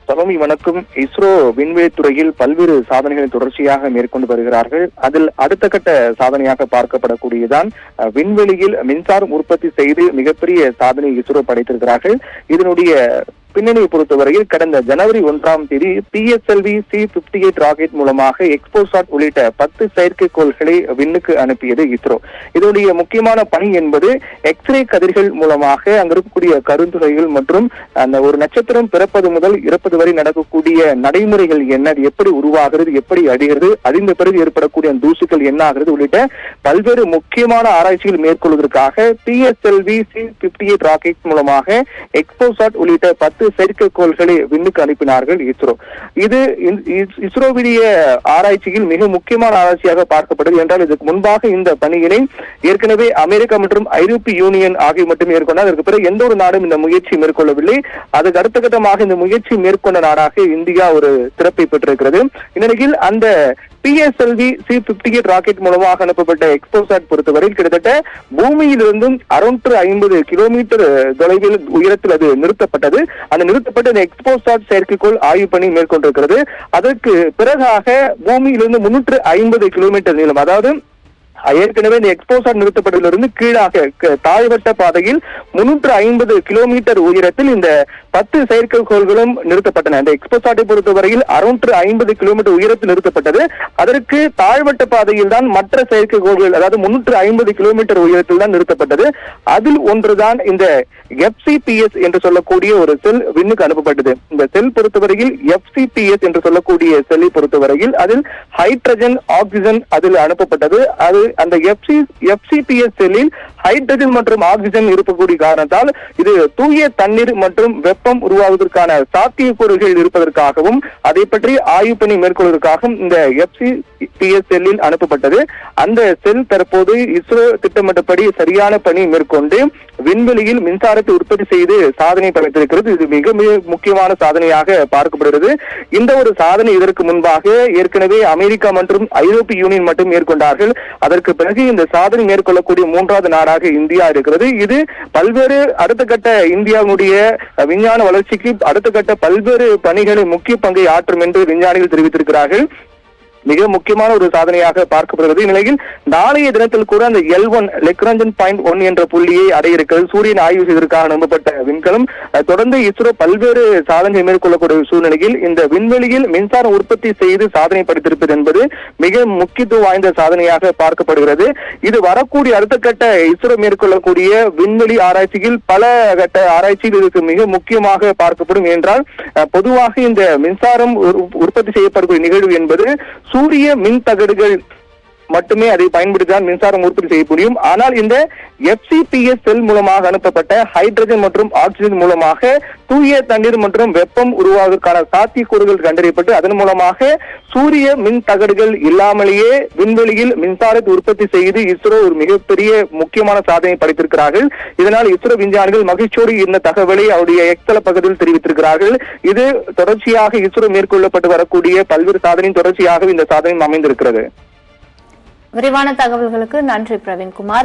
தலைமை வணக்கம். இஸ்ரோ விண்வெளி துறையில் பல்வேறு சாதனைகளை தொடர்ச்சியாக மேற்கொண்டு வருகிறார்கள். அதில் அடுத்த கட்ட சாதனையாக பார்க்கப்படக்கூடியதான் விண்வெளியில் மின்சாரம் உற்பத்தி செய்து மிகப்பெரிய சாதனை இஸ்ரோ படைத்திருக்கிறார்கள். இதனுடைய பின்னணியை பொறுத்தவரையில் கடந்த ஜனவரி 1ஆம் தேதி PSLV C-58 ராக்கெட் மூலமாக எக்ஸ்போசாட் உள்ளிட்ட 10 செயற்கைக்கோள்களை விண்ணுக்கு அனுப்பியது இஸ்ரோ. இதனுடைய முக்கியமான பணி என்பது எக்ஸ்ரே கதிர்கள் மூலமாக அங்க இருக்கக்கூடிய கருந்துளைகள் மற்றும் அந்த ஒரு நட்சத்திரம் பிறப்பது முதல் இறப்பது வரை நடக்கக்கூடிய நடைமுறைகள் என்ன, எப்படி உருவாகிறது, எப்படி அடிகிறது, அடிந்த பிறகு ஏற்படக்கூடிய தூசுகள் என்ன ஆகிறது உள்ளிட்ட பல்வேறு முக்கியமான ஆராய்ச்சிகள் மேற்கொள்வதற்காக PSLV C-58 ராக்கெட் மூலமாக எக்ஸ்போசாட் உள்ளிட்ட 10 செயற்கைக்கோள்களை விண்ணுக்கு அனுப்பினார்கள் இஸ்ரோ. இது இஸ்ரோவுடைய ஆராய்ச்சியில் மிக முக்கியமான ஆராய்ச்சியாக பார்க்கப்படுது. என்றால் இதற்கு முன்பாக இந்த பணியினை ஏற்கனவே அமெரிக்கா மற்றும் ஐரோப்பிய யூனியன் ஆகிய மட்டும் மேற்கொண்டார். அதற்கு பிறகு எந்த ஒரு நாடும் இந்த முயற்சி மேற்கொள்ளவில்லை. அதுக்கு அடுத்த கட்டமாக இந்த முயற்சி மேற்கொண்ட நாடாக இந்தியா ஒரு சிறப்பை பெற்றிருக்கிறது. இந்நிலையில் அந்த PSLV C-58 ராக்கெட் மூலமாக அனுப்பப்பட்ட எக்ஸ்போசாட் பொறுத்தவரை கிட்டத்தட்ட பூமியிலிருந்தும் 650 கிலோமீட்டர் தொலைவில் உயரத்தில் அது நிறுத்தப்பட்டது. அந்த நிறுத்தப்பட்ட இந்த எக்ஸ்போசாட் செயற்கைக்கோள் ஆய்வு பணி மேற்கொண்டிருக்கிறது. அதற்கு பிறகாக பூமியிலிருந்து 350 கிலோமீட்டர் நீளம், அதாவது ஏற்கனவே இந்த எக்ஸ்போசாட் நிறுத்தப்பட்டதிலிருந்து கீழாக தாழ்வட்ட பாதையில் 350 கிலோமீட்டர் உயரத்தில் இந்த 10 செயற்கைக்கோள்களும் நிறுத்தப்பட்டன. இந்த எக்ஸ்போசாட்டை பொறுத்தவரையில் 650 கிலோமீட்டர் உயரத்தில் நிறுத்தப்பட்டது. அதற்கு தாழ்வட்ட பாதையில் தான் மற்ற செயற்கைக்கோள்கள், அதாவது 350 கிலோமீட்டர் உயரத்தில் தான் நிறுத்தப்பட்டது. அதில் ஒன்றுதான் இந்த FCPS என்று சொல்லக்கூடிய ஒரு செல் விண்ணுக்கு அனுப்பப்பட்டது. இந்த செல் பொறுத்தவரையில் FCPS என்று சொல்லக்கூடிய செல்லை பொறுத்தவரையில் அதில் ஹைட்ரஜன், ஆக்சிஜன் அதில் அனுப்பப்பட்டது. அது அந்த FCPS செல்லில் ஹைட்ரஜன் மற்றும் ஆக்சிஜன் இருக்கக்கூடிய காரணத்தால் இது தூய தண்ணீர் மற்றும் வெப்பம் உருவாவதற்கான சாத்தியக்கூறுகள் இருப்பதற்காகவும் அதை பற்றி ஆய்வு பணி மேற்கொள்வதற்காகவும் இந்த FCPS செல்லில் அனுப்பப்பட்டது. அந்த செல் தற்போது இஸ்ரோ திட்டமிட்டபடி சரியான பணி மேற்கொண்டு விண்வெளியில் மின்சாரத்தை உற்பத்தி செய்து சாதனை படைத்திருக்கிறது. இது மிக மிக முக்கியமான சாதனையாக பார்க்கப்படுகிறது. இந்த ஒரு சாதனை இதற்கு முன்பாக ஏற்கனவே அமெரிக்கா மற்றும் ஐரோப்பிய யூனியன் மட்டும் மேற்கொண்டார்கள். அதற்கு பிறகு இந்த சாதனை மேற்கொள்ளக்கூடிய 3வது நாடாக இந்தியா இருக்கிறது. இது பல்வேறு அடுத்த கட்ட இந்தியாவுடைய விஞ்ஞான வளர்ச்சிக்கு அடுத்த கட்ட பல்வேறு பணிகளை முக்கிய பங்கை ஆற்றும் என்று விஞ்ஞானிகள் தெரிவித்திருக்கிறார்கள். மிக முக்கியமான ஒரு சாதனையாக பார்க்கப்படுகிறது. இந்நிலையில் நாளைய தினத்தில் கூட அந்த L1 லெக்ராஞ்சன் பாயிண்ட் 1 என்ற புள்ளியை அடைய இருக்கிறது. சூரியன் ஆய்வு செய்வதற்காக அனுப்பப்பட்ட விண்கலம். தொடர்ந்து இஸ்ரோ பல்வேறு சாதனை மேற்கொள்ளக்கூடிய சூழ்நிலையில் இந்த விண்வெளியில் மின்சாரம் உற்பத்தி செய்து சாதனை படைத்திருப்பது என்பது மிக முக்கியத்துவம் வாய்ந்த சாதனையாக பார்க்கப்படுகிறது. இது வரக்கூடிய அடுத்த கட்ட இஸ்ரோ மேற்கொள்ளக்கூடிய விண்வெளி ஆராய்ச்சியில் பல கட்ட ஆராய்ச்சியில் இதுக்கு மிக முக்கியமாக பார்க்கப்படும். என்றால் பொதுவாக இந்த மின்சாரம் உற்பத்தி செய்யப்படக்கூடிய நிகழ்வு என்பது சூரிய மின் தகடுகள் மட்டுமே அதை பயன்படுத்திதான் மின்சாரம் உற்பத்தி செய்ய முடியும். ஆனால் இந்த FCPS செல் மூலமாக அனுப்பப்பட்ட ஹைட்ரஜன் மற்றும் ஆக்சிஜன் மூலமாக தூய தண்ணீர் மற்றும் வெப்பம் உருவாவதற்கான சாத்தியக்கூறுகள் கண்டறியப்பட்டு அதன் மூலமாக சூரிய மின் தகடுகள் இல்லாமலேயே விண்வெளியில் மின்சாரத்தை உற்பத்தி செய்து இஸ்ரோ ஒரு மிகப்பெரிய முக்கியமான சாதனை படைத்திருக்கிறார்கள். இதனால் இஸ்ரோ விஞ்ஞானிகள் மகிழ்ச்சியோடு இந்த தகவலை அவருடைய எக்ஸல பகுதியில் தெரிவித்திருக்கிறார்கள். இது தொடர்ச்சியாக இஸ்ரோ மேற்கொள்ளப்பட்டு வரக்கூடிய பல்வேறு சாதனையின் தொடர்ச்சியாக இந்த சாதனை அமைந்திருக்கிறது. விரிவான தகவல்களுக்கு நன்றி பிரவீன்குமார்.